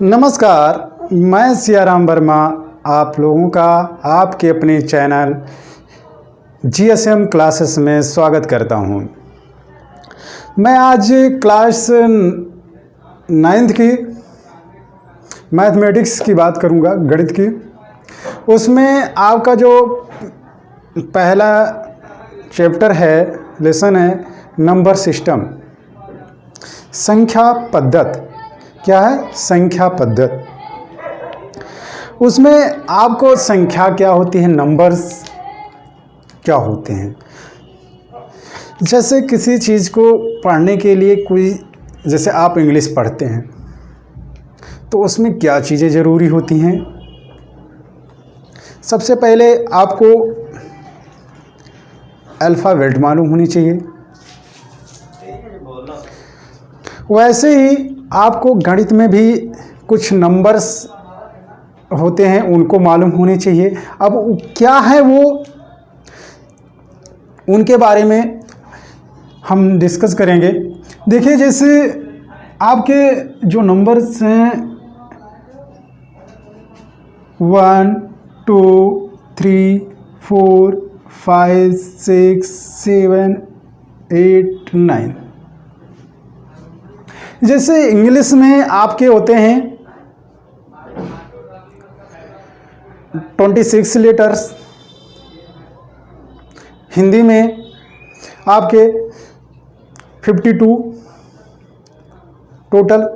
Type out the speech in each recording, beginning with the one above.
नमस्कार, मैं सियाराम वर्मा आप लोगों का आपके अपने चैनल जीएसएम क्लासेस में स्वागत करता हूं। मैं आज क्लास 9th की मैथमेटिक्स की बात करूंगा, गणित की। उसमें आपका जो पहला चैप्टर है, लेसन है नंबर सिस्टम, संख्या पद्धति। क्या है? संख्या पद्धति। उसमें आपको संख्या क्या होती है, नंबर्स क्या होते हैं। जैसे किसी चीज़ को पढ़ने के लिए जैसे आप इंग्लिश पढ़ते हैं तो उसमें क्या चीज़ें ज़रूरी होती हैं। सबसे पहले आपको अल्फ़ाबेट मालूम होनी चाहिए। वैसे ही आपको गणित में भी कुछ नंबर्स होते हैं, उनको मालूम होने चाहिए। अब क्या है वो, उनके बारे में हम डिस्कस करेंगे। देखिए, जैसे आपके जो नंबर्स हैं 1 2 3 4 5 6 7 8 9, जैसे इंग्लिश में आपके होते हैं 26 लेटर्स, हिंदी में आपके 52 टोटल।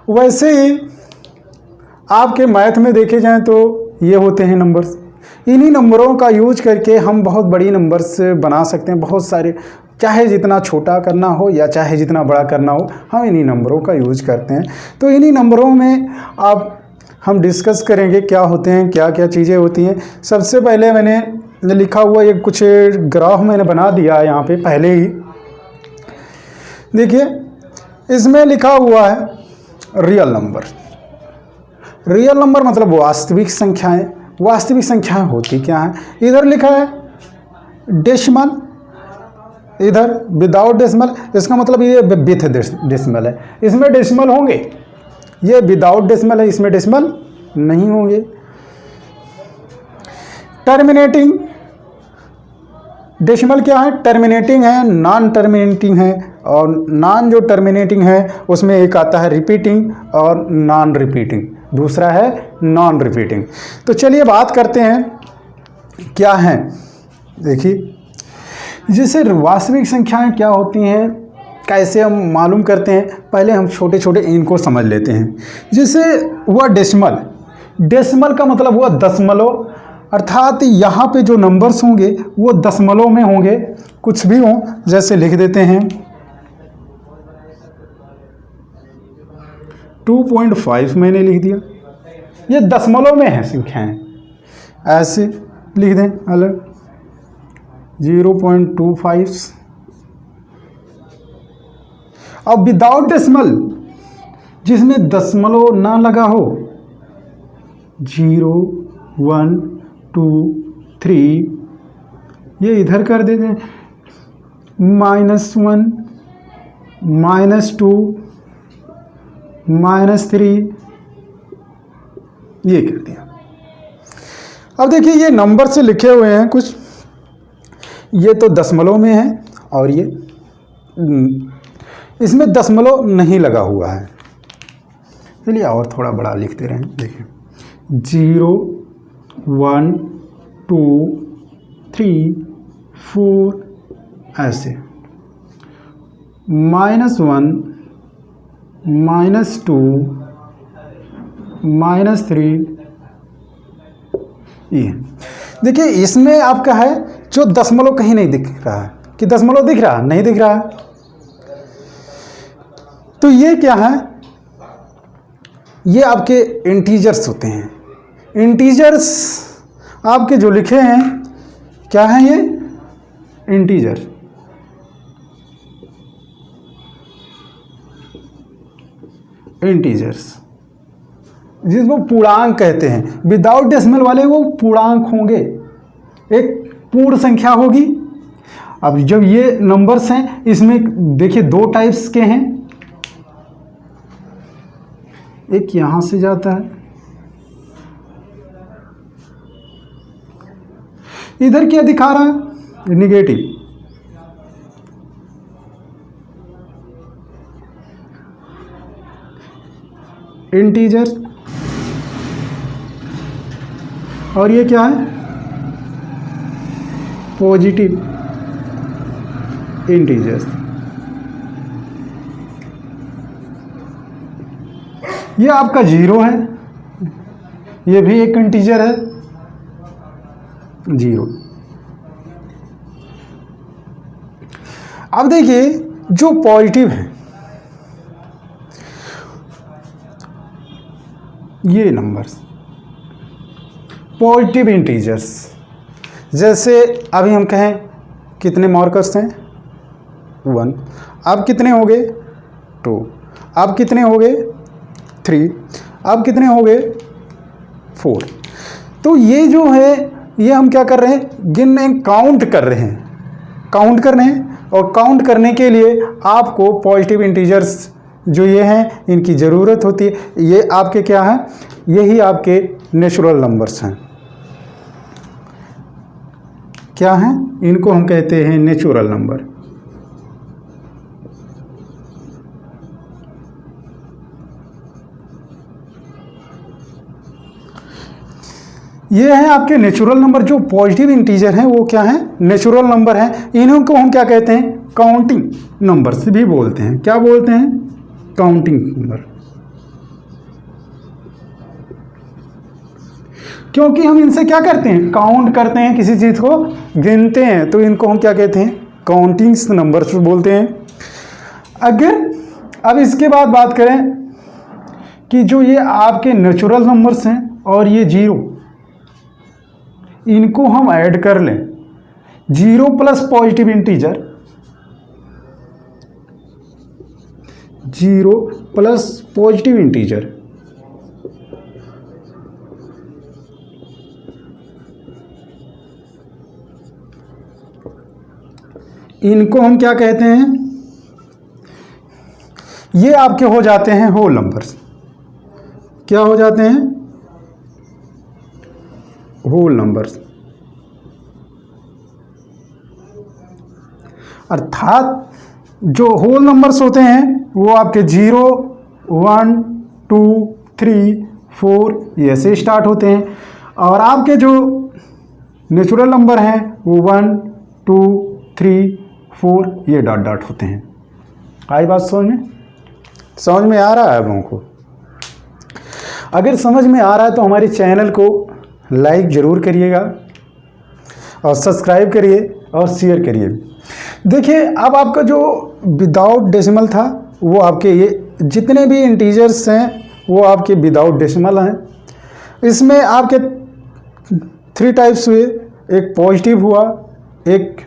वैसे ही आपके मैथ में देखे जाएं तो ये होते हैं नंबर्स। इन्हीं नंबरों का यूज करके हम बहुत बड़ी नंबर्स बना सकते हैं, बहुत सारे, चाहे जितना छोटा करना हो या चाहे जितना बड़ा करना हो, हम इन्हीं नंबरों का यूज करते हैं। तो इन्हीं नंबरों में हम डिस्कस करेंगे क्या होते हैं, क्या क्या चीज़ें होती हैं। सबसे पहले मैंने लिखा हुआ ये कुछ ग्राफ मैंने बना दिया है यहाँ पे पहले ही। देखिए, इसमें लिखा हुआ है रियल नंबर। रियल नंबर मतलब वास्तविक संख्याएं। वास्तविक संख्याएं होती क्या हैं? इधर लिखा है डेसिमल, इधर विदाउट डेसिमल। इसका मतलब ये विथ डेसिमल है, इसमें डेसिमल होंगे। ये विदाउट डेसिमल है, इसमें डेसिमल नहीं होंगे। टर्मिनेटिंग डेसिमल क्या है? टर्मिनेटिंग है, नॉन टर्मिनेटिंग है। और नॉन जो टर्मिनेटिंग है उसमें एक आता है रिपीटिंग और नॉन रिपीटिंग, दूसरा है नॉन रिपीटिंग। तो चलिए बात करते हैं क्या है। देखिए, जैसे वास्तविक संख्याएं क्या होती हैं, कैसे हम मालूम करते हैं, पहले हम छोटे छोटे इनको समझ लेते हैं। जैसे हुआ डेसिमल। डेसिमल का मतलब हुआ दशमलव, अर्थात यहाँ पे जो नंबर्स होंगे वो दशमलव में होंगे। कुछ भी हो, जैसे लिख देते हैं 2.5 मैंने लिख दिया, ये दशमलव में है संख्याएं। ऐसे लिख दें अलग 0.25। अब विदाउट डेसिमल, जिसमें दशमलव ना लगा हो, 0 1 2 3, ये इधर कर देते हैं -1 -2 -3, ये कर दिया। अब देखिए, ये नंबर से लिखे हुए हैं कुछ, ये तो दशमलव में है और ये इसमें दशमलव नहीं लगा हुआ है। चलिए और थोड़ा बड़ा लिखते रहें। देखिए 0 1 2 3 4, ऐसे -1 -2 -3, ये देखिए। इसमें आपका है जो दशमलव कहीं नहीं दिख रहा है, कि दशमलव दिख रहा नहीं दिख रहा है। तो ये क्या है? ये आपके इंटीजर्स होते हैं। इंटीजर्स आपके जो लिखे हैं क्या है? ये इंटीजर। इंटीजर्स जिसको पूर्णांक कहते हैं। विदाउट डेसिमल वाले वो पूर्णांक होंगे, एक पूर्ण संख्या होगी। अब जब ये नंबर्स हैं, इसमें देखिए 2 टाइप्स के हैं, एक यहाँ से जाता है, इधर क्या दिखा रहा है, निगेटिव। इंटीजर, और ये क्या है, पॉजिटिव इंटीजर। ये आपका 0 है, ये भी एक इंटीजर है 0। अब देखिए जो पॉजिटिव है, ये नंबर्स पॉजिटिव इंटीजर्स, जैसे अभी हम कहें कितने मार्कर्स हैं 1, अब कितने हो गए 2, अब कितने हो गए 3, अब कितने हो गए 4। तो ये जो है ये हम क्या कर रहे हैं, गिन रहे हैं, काउंट कर रहे हैं, काउंट कर रहे हैं। और काउंट करने के लिए आपको पॉजिटिव इंटीजर्स जो ये हैं इनकी ज़रूरत होती है। ये आपके क्या हैं, यही आपके नेचुरल नंबर्स हैं। क्या हैं, इनको हम कहते हैं नेचुरल नंबर। ये हैं आपके नेचुरल नंबर। जो पॉजिटिव इंटीजर हैं वो क्या हैं, नेचुरल नंबर हैं। इन्हीं को हम क्या कहते हैं, काउंटिंग नंबर्स भी बोलते हैं। क्या बोलते हैं, काउंटिंग नंबर। क्योंकि हम इनसे क्या करते हैं, काउंट करते हैं, किसी चीज़ को गिनते हैं, तो इनको हम क्या कहते हैं, काउंटिंग नंबर्स बोलते हैं। अगर अब इसके बाद बात करें कि जो ये आपके नेचुरल नंबर्स हैं और ये 0, इनको हम ऐड कर लें, 0 plus positive integer, 0 plus positive integer, इनको हम क्या कहते हैं, ये आपके हो जाते हैं होल नंबर्स। क्या हो जाते हैं, होल नंबर्स। अर्थात जो होल नंबर्स होते हैं वो आपके 0, 1, 2, 3, 4 ये से स्टार्ट होते हैं। और आपके जो नेचुरल नंबर हैं वो 1, 2, 3, 4 ये डॉट डॉट होते हैं। आई बात समझ में, समझ में आ रहा है आप लोगों को? अगर समझ में आ रहा है तो हमारे चैनल को लाइक ज़रूर करिएगा और सब्सक्राइब करिए और शेयर करिए। देखिए अब आपका जो विदाउट डेसिमल था वो आपके ये जितने भी इंटीजर्स हैं वो आपके विदाउट डेसिमल हैं। इसमें आपके 3 टाइप्स हुए, एक पॉजिटिव हुआ, एक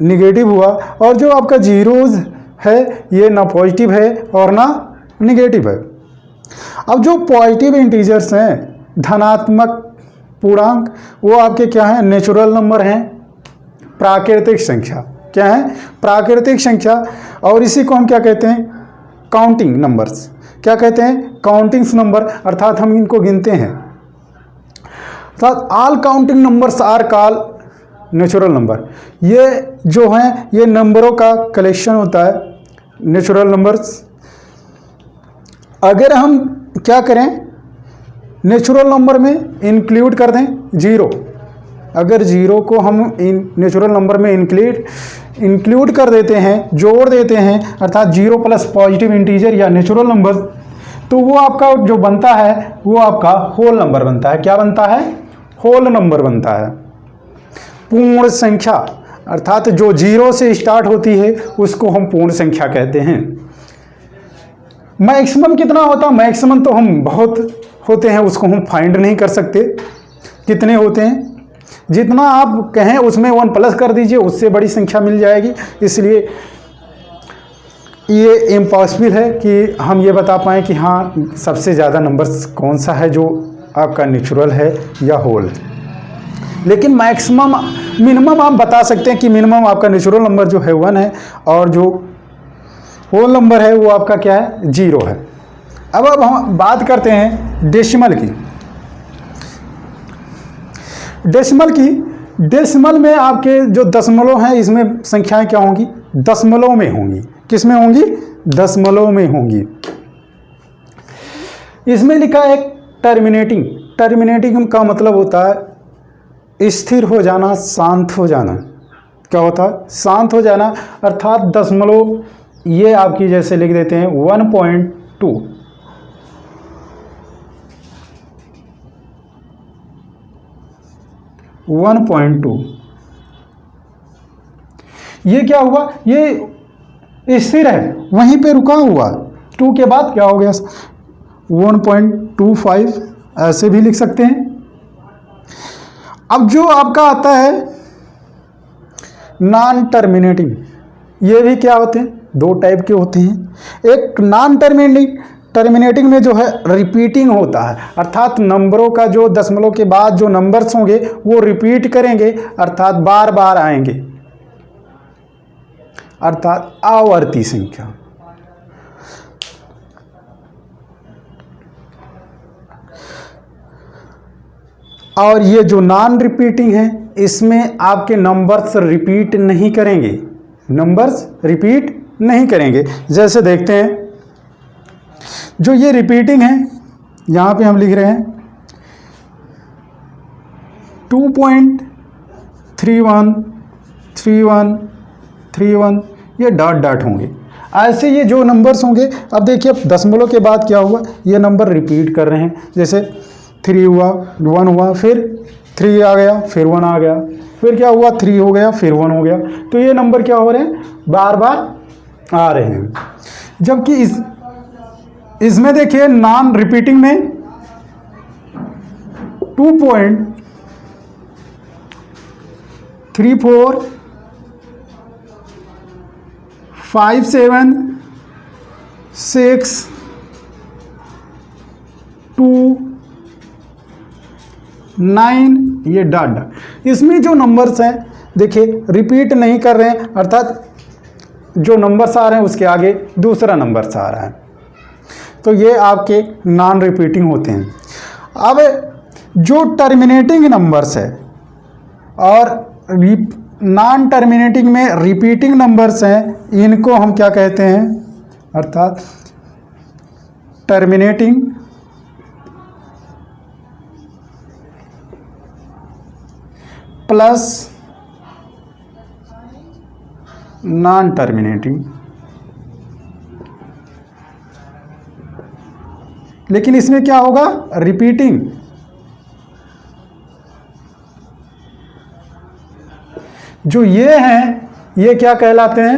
निगेटिव हुआ, और जो आपका जीरोज है ये ना पॉजिटिव है और ना निगेटिव है। अब जो पॉजिटिव इंटीजर्स हैं, धनात्मक पूर्णांक, वो आपके क्या हैं, नेचुरल नंबर हैं, प्राकृतिक संख्या। क्या है, प्राकृतिक संख्या। और इसी को हम क्या कहते हैं, काउंटिंग नंबर्स। क्या कहते हैं, काउंटिंग्स नंबर, अर्थात हम इनको गिनते हैं। अर्थात all counting numbers are called natural number. ये जो हैं ये नंबरों का कलेक्शन होता है, नेचुरल नंबर्स। अगर हम क्या करें, नेचुरल नंबर में इंक्लूड कर दें 0, अगर 0 को हम नेचुरल नंबर में इंक्लूड कर देते हैं, जोड़ देते हैं, अर्थात 0 प्लस पॉजिटिव इंटीजर या नेचुरल नंबर, तो वो आपका जो बनता है वो आपका होल नंबर बनता है। क्या बनता है, होल नंबर बनता है। पूर्ण संख्या, अर्थात जो 0 से स्टार्ट होती है उसको हम पूर्ण संख्या कहते हैं। मैक्सिमम कितना होता है, मैक्सिमम तो हम बहुत होते हैं, उसको हम फाइंड नहीं कर सकते कितने होते हैं। जितना आप कहें उसमें 1 प्लस कर दीजिए, उससे बड़ी संख्या मिल जाएगी। इसलिए ये इम्पॉसिबल है कि हम ये बता पाएँ कि हाँ सबसे ज़्यादा नंबर्स कौन सा है जो आपका नेचुरल है या होल है। लेकिन मैक्सिमम मिनिमम आप बता सकते हैं कि मिनिमम आपका नेचुरल नंबर जो है 1 है और जो होल नंबर है वो आपका क्या है, 0 है। अब हम बात करते हैं डेसिमल की। डेसिमल में आपके जो दशमलव हैं इसमें संख्याएं क्या होंगी? दशमलव में होंगी। किस में होंगी? दशमलव में होंगी। इसमें लिखा है टर्मिनेटिंग। टर्मिनेटिंग का मतलब होता है स्थिर हो जाना, शांत हो जाना। क्या होता है? शांत हो जाना। अर्थात दशमलव ये आपकी जैसे लिख देते हैं 1.2, ये क्या हुआ? ये स्थिर है, वहीं पे रुका हुआ। 2 के बाद क्या हो गया? 1.25 ऐसे भी लिख सकते हैं। अब जो आपका आता है नॉन टर्मिनेटिंग, ये भी क्या होते हैं? 2 टाइप के होते हैं। एक नॉन टर्मिनेटिंग में जो है रिपीटिंग होता है, अर्थात नंबरों का जो दशमलव के बाद जो नंबर्स होंगे वो रिपीट करेंगे, अर्थात बार बार आएंगे, अर्थात आवर्ती संख्या। और ये जो नॉन रिपीटिंग है इसमें आपके नंबर्स रिपीट नहीं करेंगे, नंबर्स रिपीट नहीं करेंगे। जैसे देखते हैं जो ये रिपीटिंग है, यहाँ पे हम लिख रहे हैं 2.313131, ये डॉट डॉट होंगे। ऐसे ये जो नंबर्स होंगे, अब देखिए दशमलव के बाद क्या हुआ? ये नंबर रिपीट कर रहे हैं। जैसे 3 हुआ, 1 हुआ, फिर 3 आ गया, फिर 1 आ गया, फिर क्या हुआ? 3 हो गया, फिर 1 हो गया। तो ये नंबर क्या हो रहे हैं? बार बार आ रहे हैं। जबकि इसमें देखिए नॉन रिपीटिंग में 2.345762 ये डॉट डॉट। इसमें जो नंबर्स हैं देखिए रिपीट नहीं कर रहे हैं, अर्थात जो नंबर्स आ रहे हैं उसके आगे दूसरा नंबर्स आ रहा है। तो ये आपके नॉन रिपीटिंग होते हैं। अब जो टर्मिनेटिंग नंबर्स है और नॉन टर्मिनेटिंग में रिपीटिंग नंबर्स हैं, इनको हम क्या कहते हैं? अर्थात टर्मिनेटिंग प्लस नॉन टर्मिनेटिंग। लेकिन इसमें क्या होगा? रिपीटिंग। जो ये हैं ये क्या कहलाते हैं?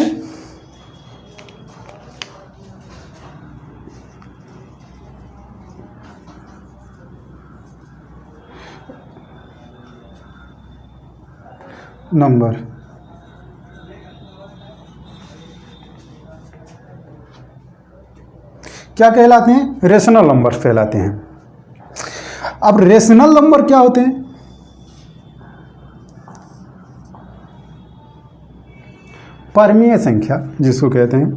नंबर। क्या कहलाते हैं? रेशनल नंबर कहलाते हैं। अब रेशनल नंबर क्या होते हैं? परमीय संख्या जिसको कहते हैं,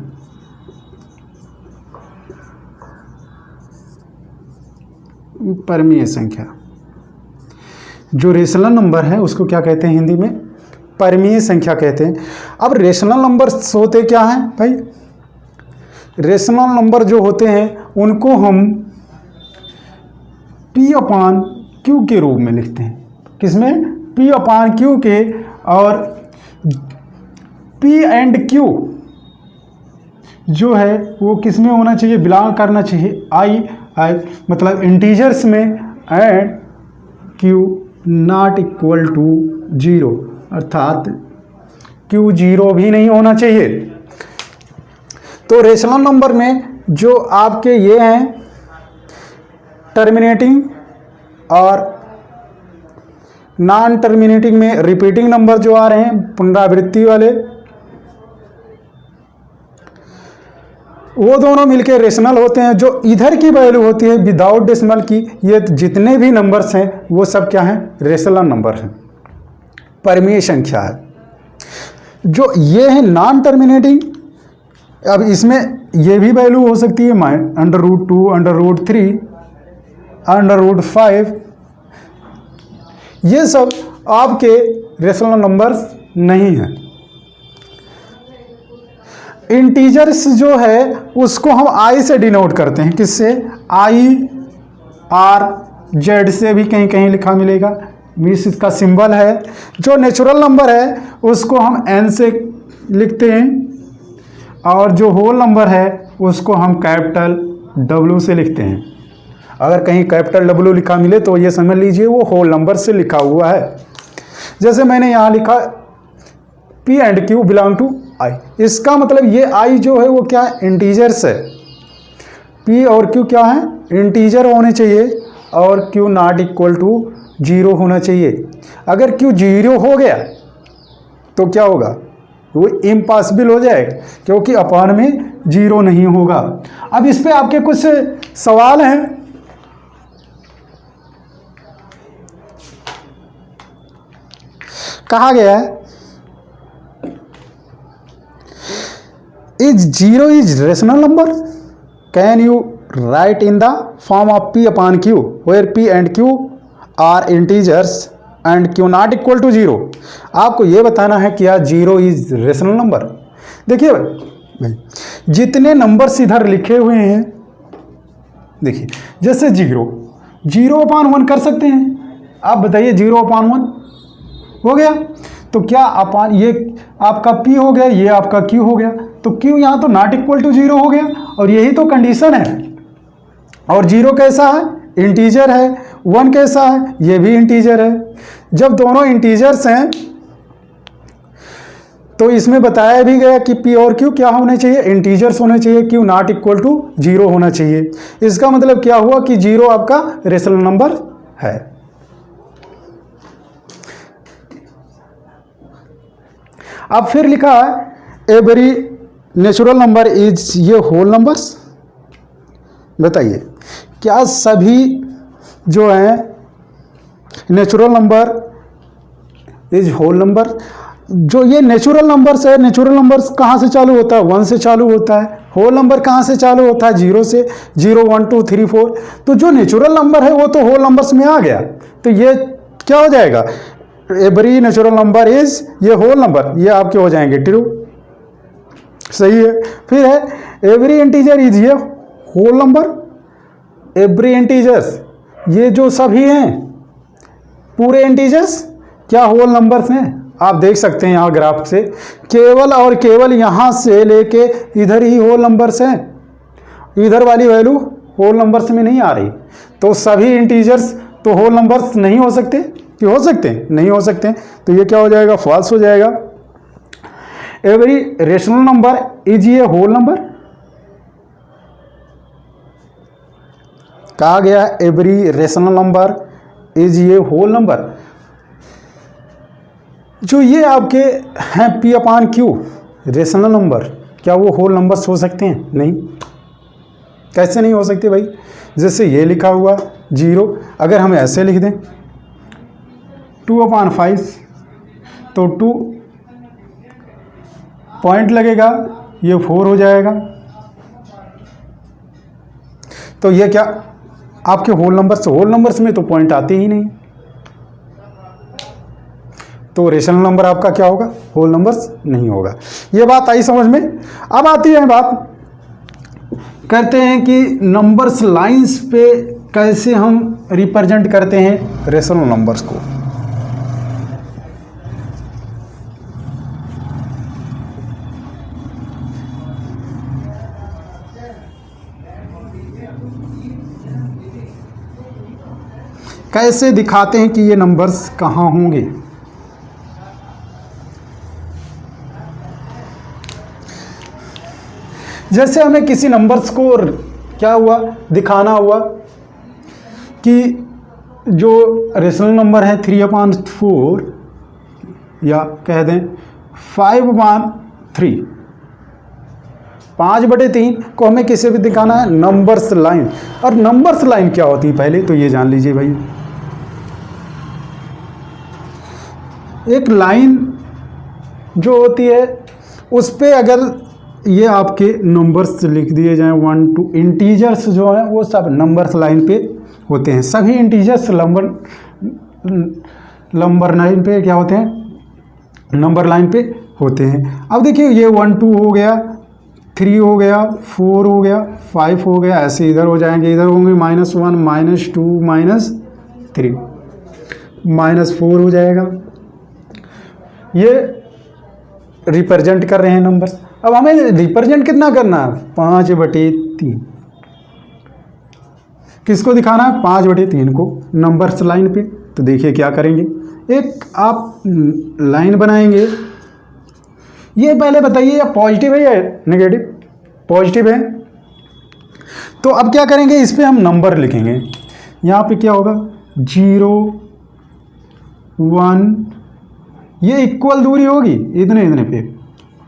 परमीय संख्या। जो रेशनल नंबर है उसको क्या कहते हैं हिंदी में? परमीय संख्या कहते हैं। अब रेशनल नंबर होते क्या हैं भाई? रेशनल नंबर जो होते हैं उनको हम P/Q के रूप में लिखते हैं। किसमें? P/Q के। और P एंड Q जो है वो किस में होना चाहिए? बिलोंग करना चाहिए I मतलब इंटीजर्स में, and Q not equal to 0, अर्थात Q 0 भी नहीं होना चाहिए। तो रेशनल नंबर में जो आपके ये हैं टर्मिनेटिंग और नॉन टर्मिनेटिंग में रिपीटिंग नंबर जो आ रहे हैं पुनरावृत्ति वाले, वो दोनों मिलके रेशनल होते हैं। जो इधर की वैल्यू होती है विदाउट डेसिमल की, ये जितने भी नंबर्स हैं वो सब क्या हैं? रेशनल नंबर हैं, परमीय संख्या है। जो ये है नॉन टर्मिनेटिंग अब इसमें ये भी वैल्यू हो सकती है √2, √3, √5, ये सब आपके रेशनल नंबर्स नहीं हैं। इंटीजर्स जो है उसको हम आई से डिनोट करते हैं, किससे? IRZ से भी कहीं कहीं लिखा मिलेगा, मीन्स इसका सिंबल है। जो नेचुरल नंबर है उसको हम N से लिखते हैं, और जो होल नंबर है उसको हम कैपिटल W से लिखते हैं। अगर कहीं कैपिटल W लिखा मिले तो ये समझ लीजिए वो होल नंबर से लिखा हुआ है। जैसे मैंने यहाँ लिखा P and Q belong to I, इसका मतलब ये I जो है वो क्या है? इंटीजर्स है। P और Q क्या है? इंटीजर होने चाहिए, और Q नॉट इक्वल टू 0 होना चाहिए। अगर Q 0 हो गया तो क्या होगा? वो इम्पॉसिबल हो जाएगा, क्योंकि अपान में 0 नहीं होगा। अब इस पे आपके कुछ सवाल हैं। कहा गया है is 0 is rational number, can you write in the form of P upon Q where P and Q are integers and Q not equal to 0। आपको ये बताना है कि यार 0 इज रेशनल नंबर। देखिए भाई, जितने नंबर्स इधर लिखे हुए हैं, देखिए जैसे 0/1 कर सकते हैं। आप बताइए 0/1 हो गया तो क्या अपान ये आपका P हो गया, ये आपका Q हो गया, तो Q यहाँ तो नॉट इक्वल टू 0 हो गया, और यही तो कंडीशन है। और 0 कैसा है? इंटीजर है। 1 कैसा है? ये भी इंटीजर है। जब दोनों इंटीजर्स हैं तो इसमें बताया भी गया कि P और Q क्या होने चाहिए? इंटीजर्स होने चाहिए। Q नॉट इक्वल टू 0 होना चाहिए। इसका मतलब क्या हुआ कि 0 आपका रेशनल नंबर है। अब फिर लिखा है एवरी नेचुरल नंबर इज ये होल नंबर्स। बताइए क्या सभी जो है natural number is whole number? जो ये नेचुरल नंबर्स है, नेचुरल नंबर्स कहाँ से चालू होता है? 1 से चालू होता है। होल नंबर कहाँ से चालू होता है? 0 से। 0, 1, 2, 3, 4। तो जो नेचुरल नंबर है वो तो होल नंबर्स में आ गया, तो ये क्या हो जाएगा? एवरी नेचुरल नंबर इज ये होल नंबर, ये आपके हो जाएंगे ट्रू। सही है। फिर है एवरी इंटीजर इज ये होल नंबर। एवरी इंटीजर्स ये जो सभी हैं पूरे इंटीजर्स क्या होल नंबर्स हैं? आप देख सकते हैं यहाँ ग्राफ से, केवल और केवल यहाँ से लेके इधर ही होल नंबर्स हैं। इधर वाली वैल्यू होल नंबर्स में नहीं आ रही, तो सभी इंटीजर्स तो होल नंबर्स नहीं हो सकते कि हो सकते हैं? नहीं हो सकते। तो ये क्या हो जाएगा? फॉल्स हो जाएगा। एवरी रेशनल नंबर इज ये होल नंबर। कहा गया एवरी रेशनल नंबर इज ये होल नंबर। जो ये आपके हैं P upon Q rational number, क्या वो होल नंबर्स हो सकते हैं? नहीं। कैसे नहीं हो सकते भाई? जैसे ये लिखा हुआ 0, अगर हम ऐसे लिख दें 2/5 तो 2 पॉइंट लगेगा, ये 4 हो जाएगा। तो ये क्या आपके होल नंबर्स? होल नंबर्स में तो पॉइंट आते ही नहीं, तो रेशनल नंबर आपका क्या होगा? होल नंबर्स नहीं होगा। ये बात आई समझ में। अब आती है बात, कहते हैं कि नंबर्स लाइंस पे कैसे हम रिप्रेजेंट करते हैं रेशनल नंबर्स को। कैसे दिखाते हैं कि ये नंबर्स कहाँ होंगे? जैसे हमें किसी नंबर्स को क्या हुआ दिखाना हुआ कि जो रेशनल नंबर है 3/4 या कह दें 5/3, 5/3 को हमें किसे भी दिखाना है? Numbers line. और नंबर्स लाइन क्या होती है पहले तो ये जान लीजिए भाई। एक लाइन जो होती है उस पे अगर ये आपके नंबर्स लिख दिए जाएं 1 2, इंटीजर्स जो हैं वो सब नंबर्स लाइन पे होते हैं, सभी इंटीजर्स नंबर लाइन पे क्या होते हैं, नंबर लाइन पे होते हैं। अब देखिए ये 1 2 हो गया, 3 हो गया, 4 हो गया, 5 हो गया, ऐसे इधर हो जाएंगे, इधर होंगे -1 -2 -3 -4 हो जाएगा। ये रिप्रेजेंट कर रहे हैं नंबर्स। अब हमें रिप्रेजेंट कितना करना है, 5/3 किसको दिखाना है, 5/3 को नंबर्स लाइन पे। तो देखिए क्या करेंगे, एक आप लाइन बनाएंगे। ये पहले बताइए पॉजिटिव है या नेगेटिव, पॉजिटिव है। तो अब क्या करेंगे, इस पे हम नंबर लिखेंगे। यहाँ पे क्या होगा 0 1, ये इक्वल दूरी होगी इतने इतने पे,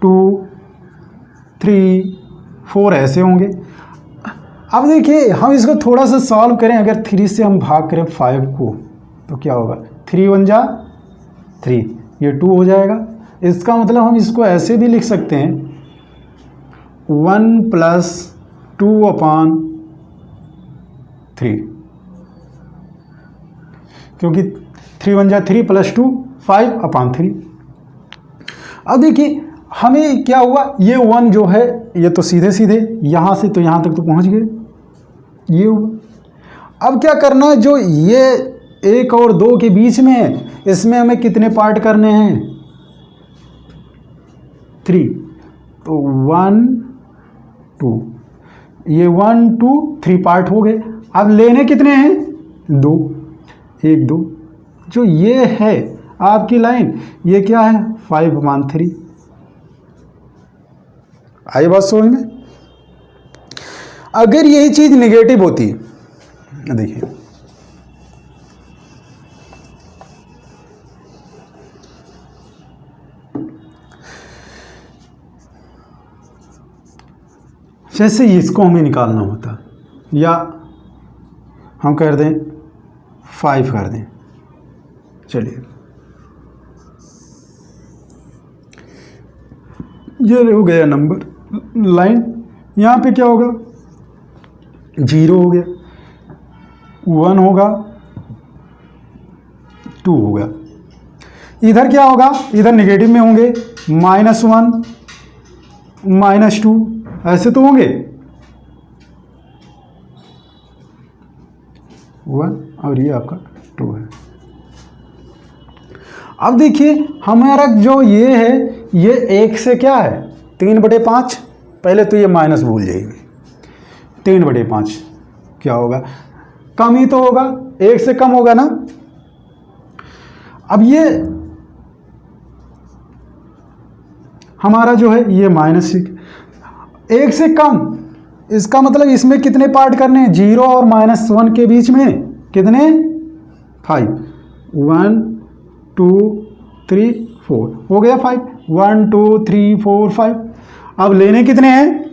2 3 4 ऐसे होंगे। अब देखिए हम इसको थोड़ा सा सॉल्व करें, अगर 3 से हम भाग करें 5 को तो क्या होगा, 3 1 जा 3, ये 2 हो जाएगा। इसका मतलब हम इसको ऐसे भी लिख सकते हैं 1 + 2/3, क्योंकि 3 1 जा 3 + 2 5/3। अब देखिए हमें क्या हुआ, ये 1 जो है ये तो सीधे सीधे यहाँ से तो यहाँ तक तो पहुँच गए, ये हुआ। अब क्या करना है, जो ये 1 और 2 के बीच में है इसमें हमें कितने पार्ट करने हैं, 3। तो 1 2, ये 1 2 3 पार्ट हो गए। अब लेने कितने हैं, 2, 1 2। जो ये है आपकी लाइन, ये क्या है 5/3। आई बात समझ में। अगर यही चीज नेगेटिव होती, देखिए जैसे इसको हमें निकालना होता, या हम कर दें 5 कर दें, चलिए ये हो गया नंबर लाइन। यहाँ पे क्या होगा, 0 हो गया, 1 होगा, 2 होगा। इधर क्या होगा, इधर नेगेटिव में होंगे, -1 -2 ऐसे तो होंगे, 1 और ये आपका 2 है। अब देखिए हमारा जो ये है, ये 1 से क्या है 3/5, पहले तो ये माइनस भूल जाइए, 3/5 क्या होगा, कम ही तो होगा, 1 से कम होगा ना। अब ये हमारा जो है ये -6, 1 से कम, इसका मतलब इसमें कितने पार्ट करने हैं, 0 और -1 के बीच में कितने, 5, 1 2 3 4 हो गया 5, 1 2 3 4 5। अब लेने कितने हैं,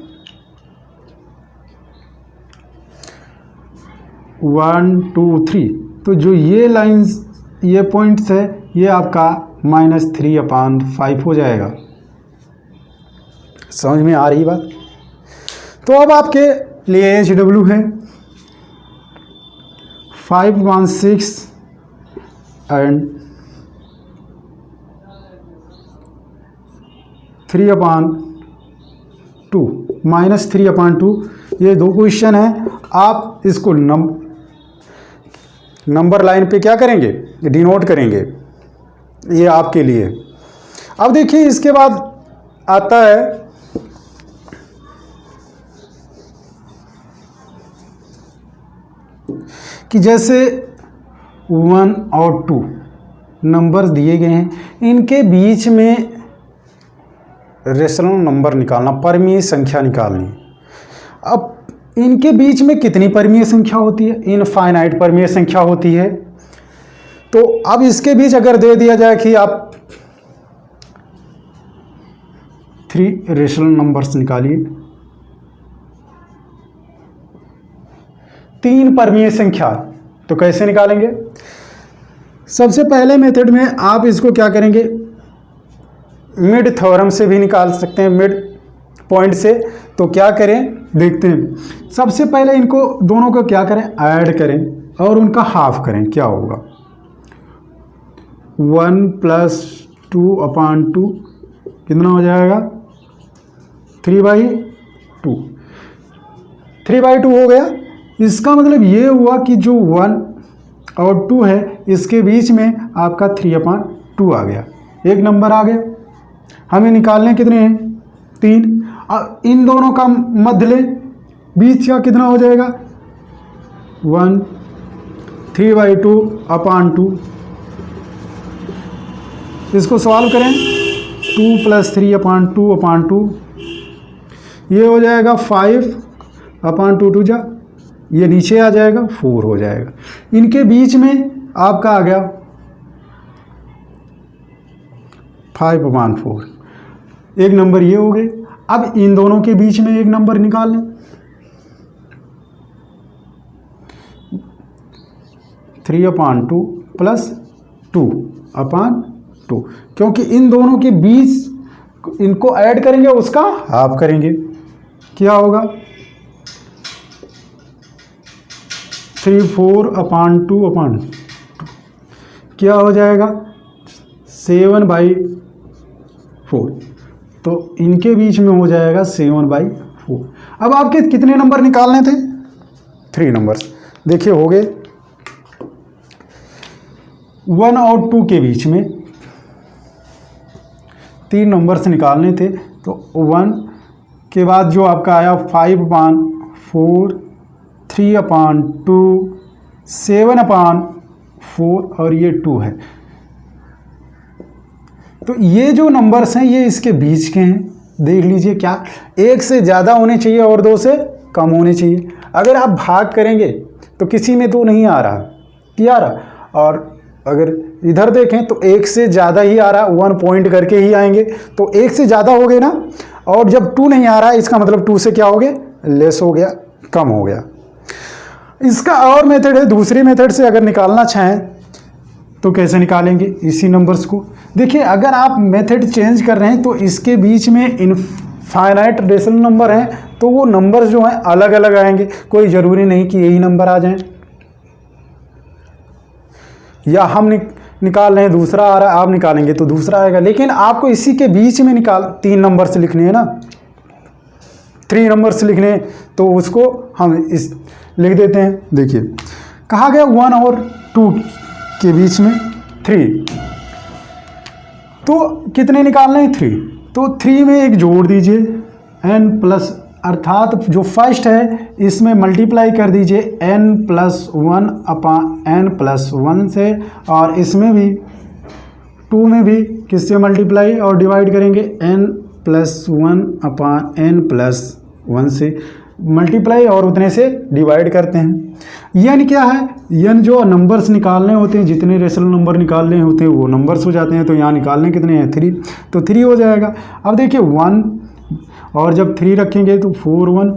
1 2 3। तो जो ये लाइंस, ये पॉइंट्स है, ये आपका -3/5 हो जाएगा। समझ में आ रही बात। तो अब आपके लिए HW है 5/6 एंड 3/2 -3/2। ये दो क्वेश्चन है, आप इसको नंबर लाइन पे क्या करेंगे, डिनोट करेंगे, ये आपके लिए। अब देखिए इसके बाद आता है कि जैसे 1 और 2 नंबर दिए गए हैं, इनके बीच में रेशनल नंबर निकालना, परमीय संख्या निकालनी। अब इनके बीच में कितनी परमीय संख्या होती है, इनफाइनाइट परमीय संख्या होती है। तो अब इसके बीच अगर दे दिया जाए कि आप 3 रेशनल नंबर्स निकालिए, 3 परमीय संख्या, तो कैसे निकालेंगे। सबसे पहले मेथड में आप इसको क्या करेंगे, मिड थ्योरम से भी निकाल सकते हैं, मिड पॉइंट से। तो क्या करें देखते हैं। सबसे पहले इनको दोनों को क्या करें, ऐड करें और उनका हाफ करें। क्या होगा 1 + 2/2 कितना हो जाएगा 3/2। 3/2 हो गया। इसका मतलब ये हुआ कि जो 1 और 2 है इसके बीच में आपका 3/2 आ गया, एक नंबर आ गया। हमें निकालने कितने हैं 3। अब इन दोनों का मध्य ले, बीच का कितना हो जाएगा 1 3/2/2। इसको सॉल्व करें 2 + 3/2/2 ये हो जाएगा 5/2 जा, ये नीचे आ जाएगा 4 हो जाएगा। इनके बीच में आपका आ गया 5/4, एक नंबर ये हो गए। अब इन दोनों के बीच में एक नंबर निकाल लें 3/2 + 2/2, क्योंकि इन दोनों के बीच इनको ऐड करेंगे उसका हाफ करेंगे। क्या होगा 3/4/2 क्या हो जाएगा 7/4। तो इनके बीच में हो जाएगा 7/4। अब आपके कितने नंबर निकालने थे 3 नंबर। देखिए हो गए 1 और 2 के बीच में 3 नंबर्स निकालने थे। तो 1 के बाद जो आपका आया 5/4, 3/2, 7/4 और ये 2 है। तो ये जो नंबर्स हैं ये इसके बीच के हैं। देख लीजिए क्या एक से ज़्यादा होने चाहिए और 2 से कम होने चाहिए। अगर आप भाग करेंगे तो किसी में 2 नहीं आ रहा, क्या आ रहा, और अगर इधर देखें तो 1 से ज़्यादा ही आ रहा, 1 पॉइंट करके ही आएंगे। तो 1 से ज़्यादा हो गए ना, और जब 2 नहीं आ रहा इसका मतलब 2 से क्या हो गया लेस हो गया, कम हो गया। इसका और मेथड है, दूसरी मेथड से अगर निकालना चाहें तो कैसे निकालेंगे इसी नंबर्स को। देखिए अगर आप मेथड चेंज कर रहे हैं तो इसके बीच में इनफाइनाइट रेशनल नंबर हैं तो वो नंबर्स जो हैं अलग अलग आएंगे, कोई ज़रूरी नहीं कि यही नंबर आ जाएं। या हम निकाल रहे हैं दूसरा आ रहा है, आप निकालेंगे तो दूसरा आएगा, लेकिन आपको इसी के बीच में 3 नंबर्स लिखने हैं ना, 3 नंबर्स लिखने हैं। तो उसको हम इस लिख देते हैं। देखिए कहा गया 1 और 2 के बीच में 3, तो कितने निकालने हैं 3। तो 3 में एक जोड़ दीजिए n प्लस, अर्थात जो फर्स्ट है इसमें मल्टीप्लाई कर दीजिए n+1/n+1 से, और इसमें भी 2 में भी किससे मल्टीप्लाई और डिवाइड करेंगे n+1/n+1 से मल्टीप्लाई और उतने से डिवाइड करते हैं। यन क्या है, यन जो नंबर्स निकालने होते हैं, जितने रेशनल नंबर निकालने होते हैं वो नंबर्स हो जाते हैं। तो यहाँ निकालने कितने हैं 3, तो 3 हो जाएगा। अब देखिए 1 और जब 3 रखेंगे तो 4 1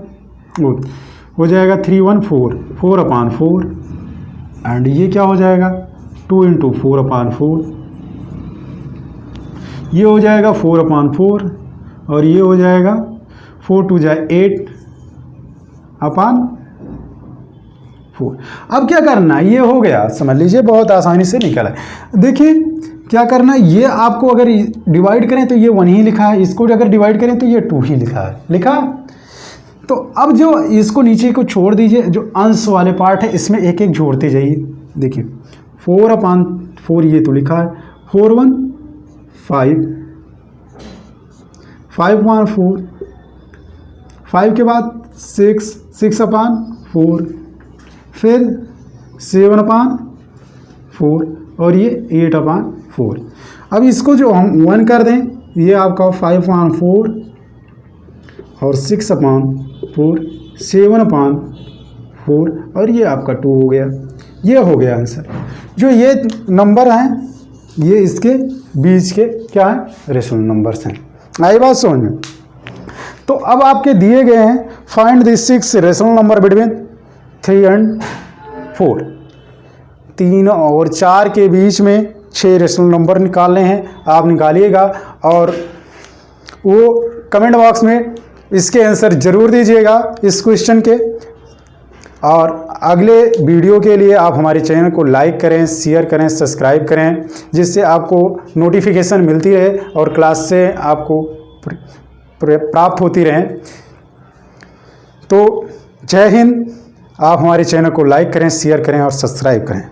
हो जाएगा 3 1 4, 4/4, एंड ये क्या हो जाएगा 2 × 4/4, ये हो जाएगा 4/4, और ये हो जाएगा 4 2 जा 8/4। अब क्या करना है, ये हो गया, समझ लीजिए बहुत आसानी से निकला। देखिए क्या करना है, ये आपको अगर डिवाइड करें तो ये 1 ही लिखा है, इसको अगर डिवाइड करें तो ये 2 ही लिखा है, लिखा। तो अब जो इसको नीचे को छोड़ दीजिए, जो अंश वाले पार्ट है इसमें एक एक जोड़ते जाइए। देखिए 4/4 ये तो लिखा है, 4 1 5, 5/4, 5 के बाद 6, 6/4, फिर 7/4 और ये 8/4। अब इसको जो हम 1 कर दें, ये आपका 5/4 और 6/4, 7/4 और ये आपका 2 हो गया। ये हो गया आंसर। जो ये नंबर हैं ये इसके बीच के क्या है रेशनल नंबर्स हैं। आई बात समझ में। तो अब आपके दिए गए हैं find the 6 rational number between 3 and 4। 3 और 4 के बीच में 6 रेशनल नंबर निकालने हैं, आप निकालिएगा और वो कमेंट बॉक्स में इसके आंसर ज़रूर दीजिएगा इस क्वेश्चन के। और अगले वीडियो के लिए आप हमारे चैनल को लाइक करें, शेयर करें, सब्सक्राइब करें, जिससे आपको नोटिफिकेशन मिलती रहे और क्लास से आपको प्राप्त होती रहें। तो जय हिंद। आप हमारे चैनल को लाइक करें, शेयर करें और सब्सक्राइब करें।